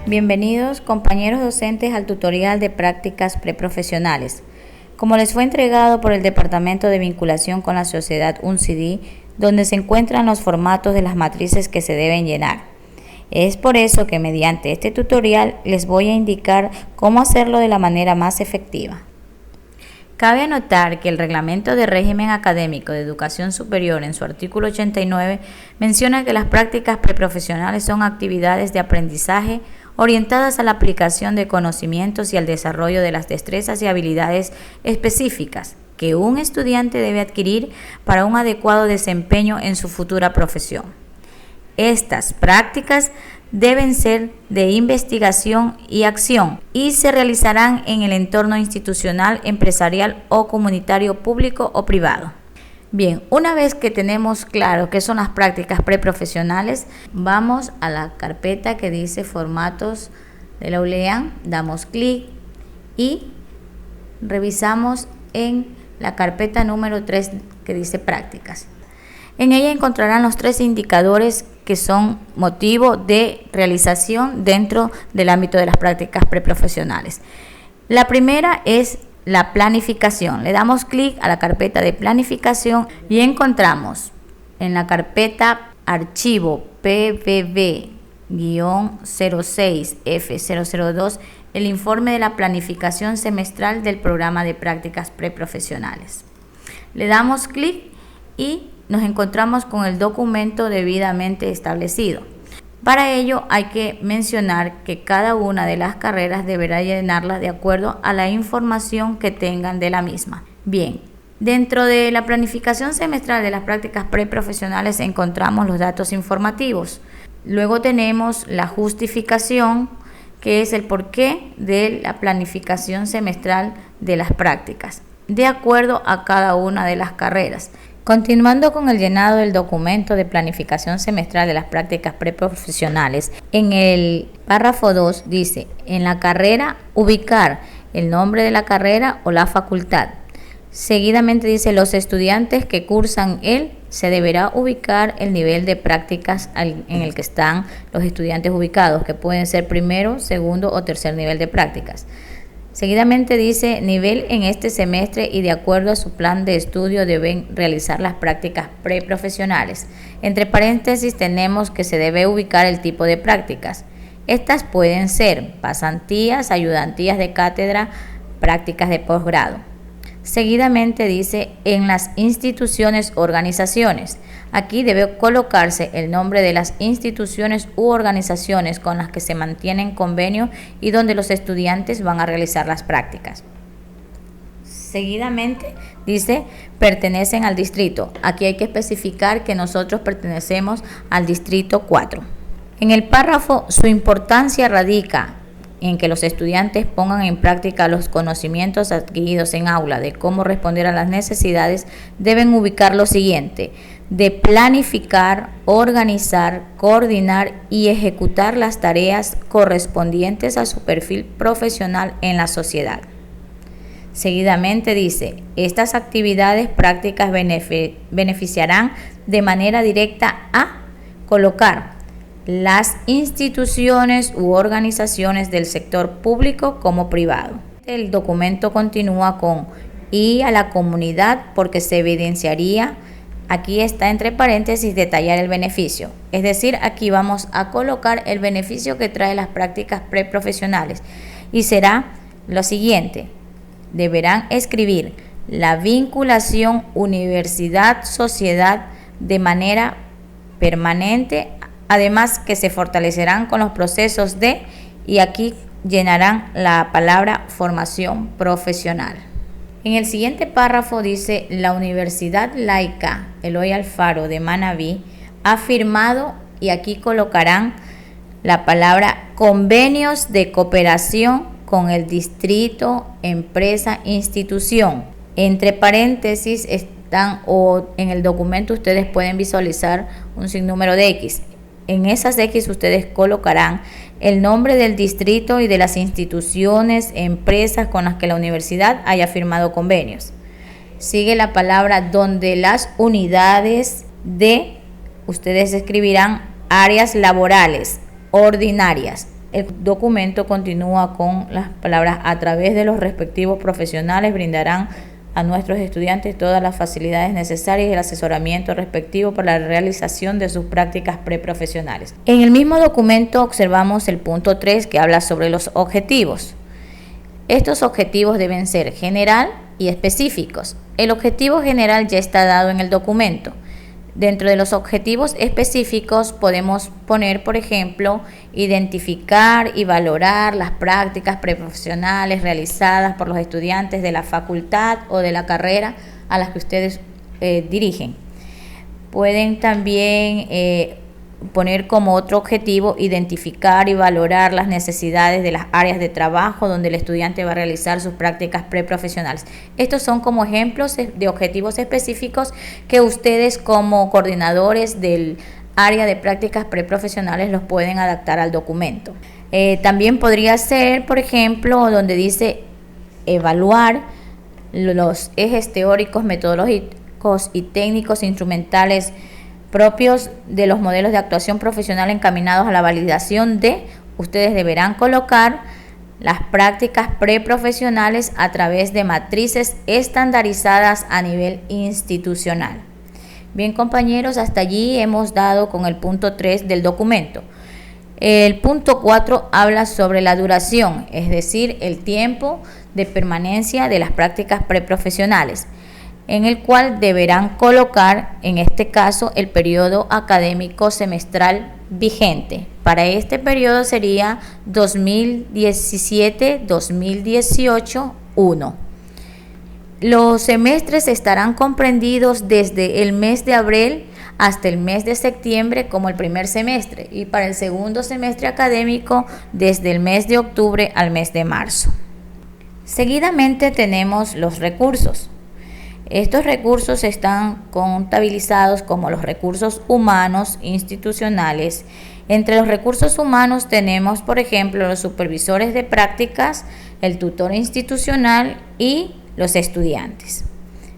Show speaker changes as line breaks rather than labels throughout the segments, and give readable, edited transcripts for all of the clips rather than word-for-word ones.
Bienvenidos compañeros docentes al tutorial de prácticas preprofesionales. Como les fue entregado por el Departamento de Vinculación con la Sociedad UNCD, donde se encuentran los formatos de las matrices que se deben llenar. Es por eso que mediante este tutorial les voy a indicar cómo hacerlo de la manera más efectiva. Cabe anotar que el Reglamento de Régimen Académico de Educación Superior en su artículo 89 menciona que las prácticas preprofesionales son actividades de aprendizaje orientadas a la aplicación de conocimientos y al desarrollo de las destrezas y habilidades específicas que un estudiante debe adquirir para un adecuado desempeño en su futura profesión. Estas prácticas deben ser de investigación y acción y se realizarán en el entorno institucional, empresarial o comunitario público o privado. Bien, una vez que tenemos claro qué son las prácticas preprofesionales, vamos a la carpeta que dice formatos de la ULEAN, damos clic y revisamos en la carpeta número 3 que dice prácticas. En ella encontrarán los 3 indicadores que son motivo de realización dentro del ámbito de las prácticas preprofesionales. La primera es la planificación. Le damos clic a la carpeta de planificación y encontramos en la carpeta archivo PBB-06F002 el informe de la planificación semestral del programa de prácticas preprofesionales. Le damos clic y nos encontramos con el documento debidamente establecido. Para ello hay que mencionar que cada una de las carreras deberá llenarla de acuerdo a la información que tengan de la misma. Bien, dentro de la planificación semestral de las prácticas preprofesionales encontramos los datos informativos. Luego tenemos la justificación, que es el porqué de la planificación semestral de las prácticas, de acuerdo a cada una de las carreras. Continuando con el llenado del documento de planificación semestral de las prácticas preprofesionales, en el párrafo 2 dice, en la carrera, ubicar el nombre de la carrera o la facultad. Seguidamente dice, los estudiantes que cursan se deberá ubicar el nivel de prácticas en el que están los estudiantes ubicados, que pueden ser primero, segundo o tercer nivel de prácticas. Seguidamente dice, nivel en este semestre y de acuerdo a su plan de estudio deben realizar las prácticas preprofesionales. Entre paréntesis tenemos que se debe ubicar el tipo de prácticas. Estas pueden ser pasantías, ayudantías de cátedra, prácticas de posgrado. Seguidamente dice, en las instituciones organizaciones. Aquí debe colocarse el nombre de las instituciones u organizaciones con las que se mantienen convenio y donde los estudiantes van a realizar las prácticas. Seguidamente dice, pertenecen al distrito. Aquí hay que especificar que nosotros pertenecemos al distrito 4. En el párrafo, su importancia radica en que los estudiantes pongan en práctica los conocimientos adquiridos en aula de cómo responder a las necesidades, deben ubicar lo siguiente: de planificar, organizar, coordinar y ejecutar las tareas correspondientes a su perfil profesional en la sociedad. Seguidamente dice, estas actividades prácticas beneficiarán de manera directa a colocar las instituciones u organizaciones del sector público como privado. El documento continúa con y a la comunidad porque se evidenciaría, aquí está entre paréntesis, detallar el beneficio. Es decir, aquí vamos a colocar el beneficio que trae las prácticas preprofesionales y será lo siguiente. Deberán escribir la vinculación universidad-sociedad de manera permanente. Además que se fortalecerán con los procesos y aquí llenarán la palabra formación profesional. En el siguiente párrafo dice, la Universidad Laica Eloy Alfaro de Manabí ha firmado, y aquí colocarán la palabra convenios de cooperación con el distrito, empresa, institución. Entre paréntesis están, o en el documento ustedes pueden visualizar un sinnúmero de X. En esas X ustedes colocarán el nombre del distrito y de las instituciones, empresas con las que la universidad haya firmado convenios. Sigue la palabra donde las unidades ustedes escribirán áreas laborales ordinarias. El documento continúa con las palabras: a través de los respectivos profesionales brindarán a nuestros estudiantes todas las facilidades necesarias y el asesoramiento respectivo para la realización de sus prácticas preprofesionales. En el mismo documento observamos el punto 3, que habla sobre los objetivos. Estos objetivos deben ser general y específicos. El objetivo general ya está dado en el documento. Dentro de los objetivos específicos podemos poner, por ejemplo, identificar y valorar las prácticas preprofesionales realizadas por los estudiantes de la facultad o de la carrera a las que ustedes dirigen. Pueden también poner como otro objetivo identificar y valorar las necesidades de las áreas de trabajo donde el estudiante va a realizar sus prácticas preprofesionales. Estos son como ejemplos de objetivos específicos que ustedes como coordinadores del área de prácticas preprofesionales los pueden adaptar al documento. También podría ser, por ejemplo, donde dice evaluar los ejes teóricos, metodológicos y técnicos instrumentales propios de los modelos de actuación profesional encaminados a la validación de. Ustedes deberán colocar las prácticas preprofesionales a través de matrices estandarizadas a nivel institucional. Bien, compañeros, hasta allí hemos dado con el punto 3 del documento. El punto 4 habla sobre la duración, es decir, el tiempo de permanencia de las prácticas preprofesionales, en el cual deberán colocar, en este caso, el periodo académico semestral vigente. Para este periodo sería 2017-2018 1. Los semestres estarán comprendidos desde el mes de abril hasta el mes de septiembre como el primer semestre, y para el segundo semestre académico desde el mes de octubre al mes de marzo. Seguidamente tenemos los recursos. Estos recursos están contabilizados como los recursos humanos institucionales. Entre los recursos humanos tenemos, por ejemplo, los supervisores de prácticas, el tutor institucional y los estudiantes.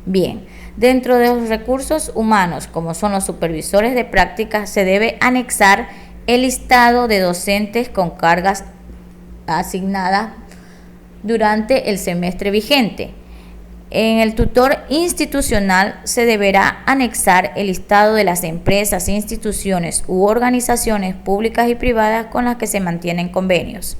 Bien, dentro de los recursos humanos, como son los supervisores de prácticas, se debe anexar el listado de docentes con cargas asignadas durante el semestre vigente. En el tutor institucional se deberá anexar el listado de las empresas, instituciones u organizaciones públicas y privadas con las que se mantienen convenios.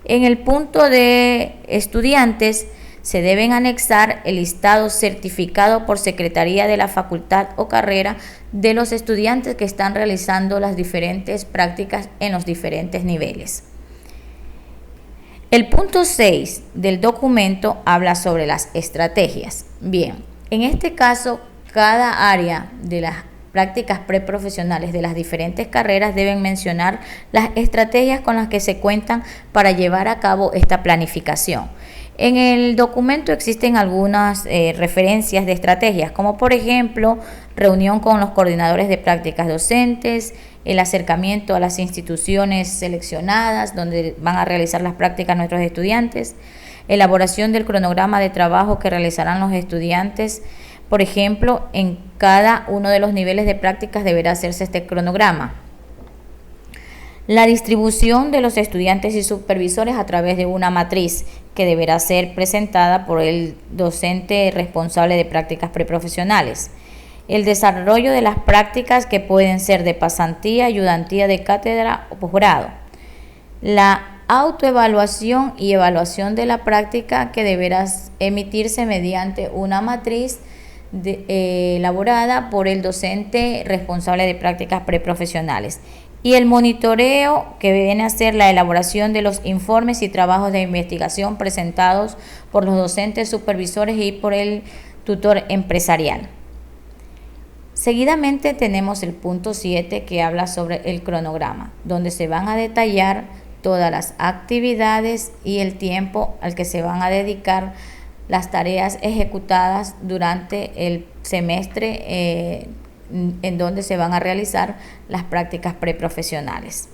En el punto de estudiantes se deben anexar el listado certificado por Secretaría de la Facultad o Carrera de los estudiantes que están realizando las diferentes prácticas en los diferentes niveles. El punto 6 del documento habla sobre las estrategias. Bien, en este caso, cada área de las prácticas preprofesionales de las diferentes carreras deben mencionar las estrategias con las que se cuentan para llevar a cabo esta planificación. En el documento existen algunas referencias de estrategias, como por ejemplo, reunión con los coordinadores de prácticas docentes, el acercamiento a las instituciones seleccionadas donde van a realizar las prácticas nuestros estudiantes, elaboración del cronograma de trabajo que realizarán los estudiantes. Por ejemplo, en cada uno de los niveles de prácticas deberá hacerse este cronograma. La distribución de los estudiantes y supervisores a través de una matriz que deberá ser presentada por el docente responsable de prácticas preprofesionales. El desarrollo de las prácticas que pueden ser de pasantía, ayudantía de cátedra o posgrado. La autoevaluación y evaluación de la práctica que deberá emitirse mediante una matriz elaborada por el docente responsable de prácticas preprofesionales. Y el monitoreo, que viene a ser la elaboración de los informes y trabajos de investigación presentados por los docentes supervisores y por el tutor empresarial. Seguidamente tenemos el punto 7 que habla sobre el cronograma, donde se van a detallar todas las actividades y el tiempo al que se van a dedicar las tareas ejecutadas durante el semestre en donde se van a realizar las prácticas preprofesionales.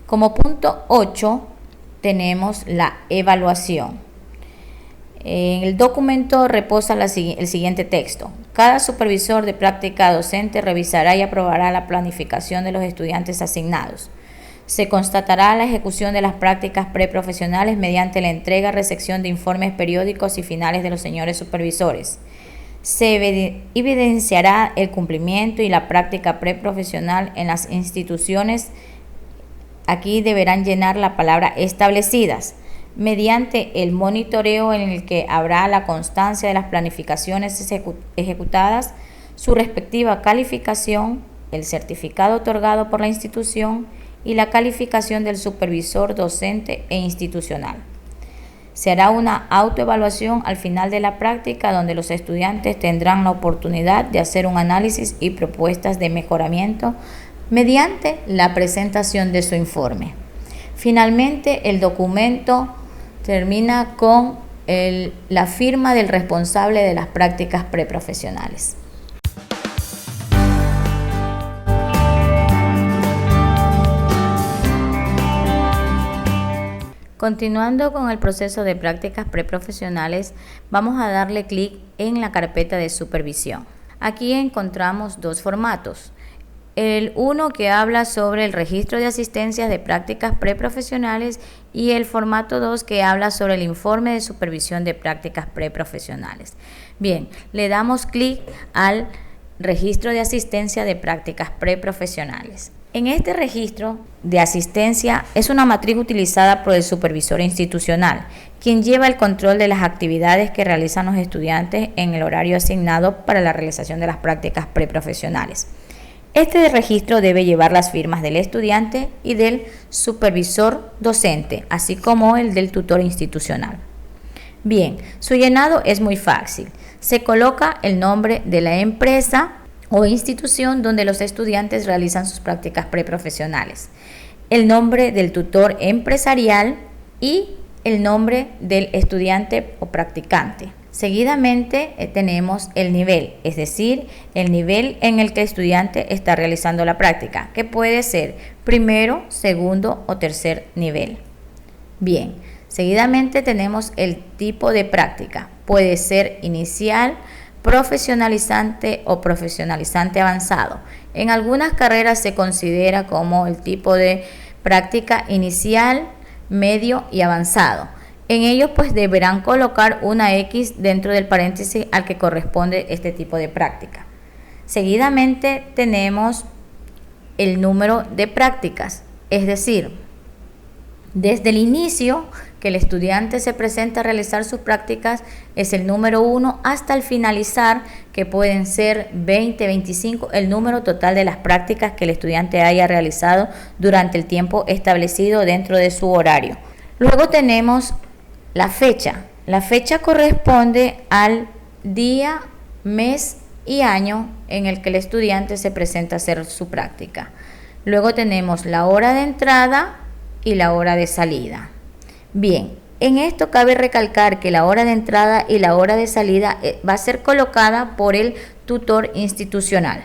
Como punto 8 tenemos la evaluación. En el documento reposa el siguiente texto. Cada supervisor de práctica docente revisará y aprobará la planificación de los estudiantes asignados. Se constatará la ejecución de las prácticas preprofesionales mediante la entrega y recepción de informes periódicos y finales de los señores supervisores. Se evidenciará el cumplimiento y la práctica preprofesional en las instituciones. Aquí deberán llenar la palabra establecidas, mediante el monitoreo en el que habrá la constancia de las planificaciones ejecutadas, su respectiva calificación, el certificado otorgado por la institución y la calificación del supervisor docente e institucional. Se hará una autoevaluación al final de la práctica donde los estudiantes tendrán la oportunidad de hacer un análisis y propuestas de mejoramiento mediante la presentación de su informe. Finalmente, el documento termina con la firma del responsable de las prácticas preprofesionales. Continuando con el proceso de prácticas preprofesionales, vamos a darle clic en la carpeta de supervisión. Aquí encontramos dos formatos. El uno que habla sobre el registro de asistencias de prácticas preprofesionales y el formato 2 que habla sobre el informe de supervisión de prácticas preprofesionales. Bien, le damos clic al registro de asistencia de prácticas preprofesionales. En este registro de asistencia es una matriz utilizada por el supervisor institucional, quien lleva el control de las actividades que realizan los estudiantes en el horario asignado para la realización de las prácticas preprofesionales. Este registro debe llevar las firmas del estudiante y del supervisor docente, así como el del tutor institucional. Bien, su llenado es muy fácil. Se coloca el nombre de la empresa o institución donde los estudiantes realizan sus prácticas preprofesionales, el nombre del tutor empresarial y el nombre del estudiante o practicante. Seguidamente tenemos el nivel, es decir, el nivel en el que el estudiante está realizando la práctica, que puede ser primero, segundo o tercer nivel. Bien, seguidamente tenemos el tipo de práctica, puede ser inicial, profesionalizante o profesionalizante avanzado. En algunas carreras se considera como el tipo de práctica inicial, medio y avanzado. En ellos pues deberán colocar una X dentro del paréntesis al que corresponde este tipo de práctica. Seguidamente tenemos el número de prácticas, es decir, desde el inicio que el estudiante se presenta a realizar sus prácticas es el número 1 hasta el finalizar, que pueden ser 20, 25, el número total de las prácticas que el estudiante haya realizado durante el tiempo establecido dentro de su horario. Luego tenemos la fecha. La fecha corresponde al día, mes y año en el que el estudiante se presenta a hacer su práctica. Luego tenemos la hora de entrada y la hora de salida. Bien, en esto cabe recalcar que la hora de entrada y la hora de salida va a ser colocada por el tutor institucional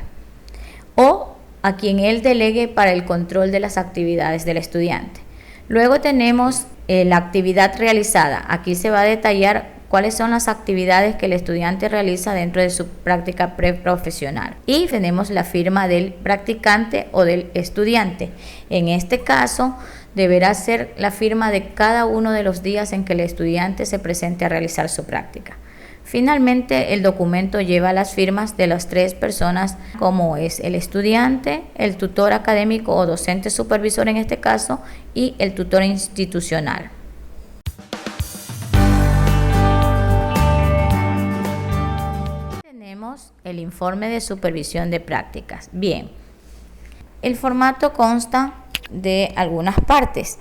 o a quien él delegue para el control de las actividades del estudiante. Luego tenemos la actividad realizada. Aquí se va a detallar cuáles son las actividades que el estudiante realiza dentro de su práctica preprofesional. Y tenemos la firma del practicante o del estudiante. En este caso, deberá ser la firma de cada uno de los días en que el estudiante se presente a realizar su práctica. Finalmente, el documento lleva las firmas de las 3 personas, como es el estudiante, el tutor académico o docente supervisor en este caso, y el tutor institucional. Tenemos el informe de supervisión de prácticas. Bien, el formato consta de algunas partes.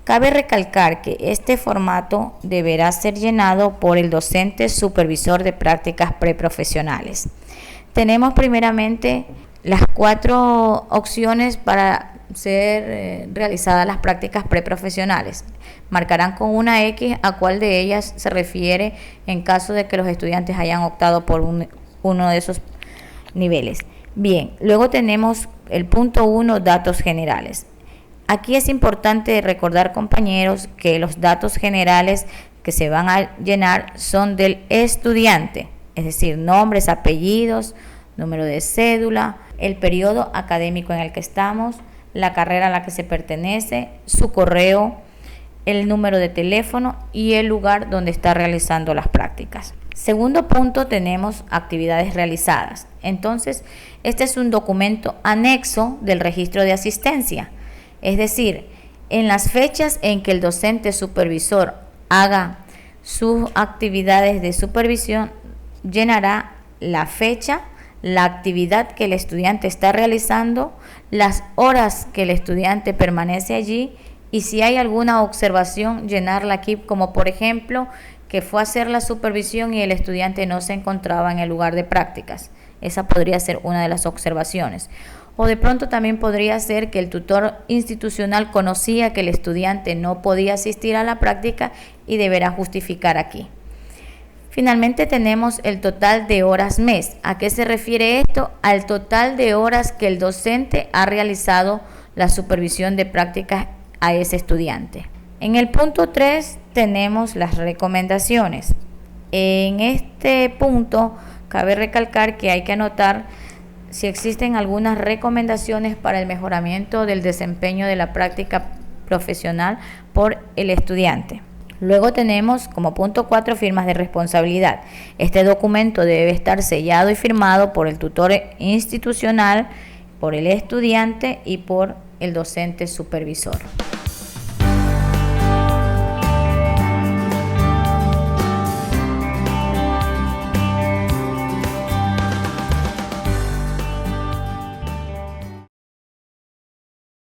Cabe recalcar que este formato deberá ser llenado por el docente supervisor de prácticas preprofesionales. Tenemos primeramente las 4 opciones para ser realizadas las prácticas preprofesionales. Marcarán con una X a cuál de ellas se refiere en caso de que los estudiantes hayan optado por uno de esos niveles. Bien, luego tenemos el punto 1, datos generales. Aquí es importante recordar, compañeros, que los datos generales que se van a llenar son del estudiante, es decir, nombres, apellidos, número de cédula, el periodo académico en el que estamos, la carrera a la que se pertenece, su correo, el número de teléfono y el lugar donde está realizando las prácticas. Segundo punto, tenemos actividades realizadas. Entonces, este es un documento anexo del registro de asistencia. Es decir, en las fechas en que el docente supervisor haga sus actividades de supervisión, llenará la fecha, la actividad que el estudiante está realizando, las horas que el estudiante permanece allí y si hay alguna observación, llenarla aquí, como por ejemplo, que fue a hacer la supervisión y el estudiante no se encontraba en el lugar de prácticas. Esa podría ser una de las observaciones. O de pronto también podría ser que el tutor institucional conocía que el estudiante no podía asistir a la práctica y deberá justificar aquí. Finalmente tenemos el total de horas mes. ¿A qué se refiere esto? Al total de horas que el docente ha realizado la supervisión de prácticas a ese estudiante. En el punto 3 tenemos las recomendaciones. En este punto cabe recalcar que hay que anotar si existen algunas recomendaciones para el mejoramiento del desempeño de la práctica profesional por el estudiante. Luego tenemos como punto 4 firmas de responsabilidad. Este documento debe estar sellado y firmado por el tutor institucional, por el estudiante y por el docente supervisor.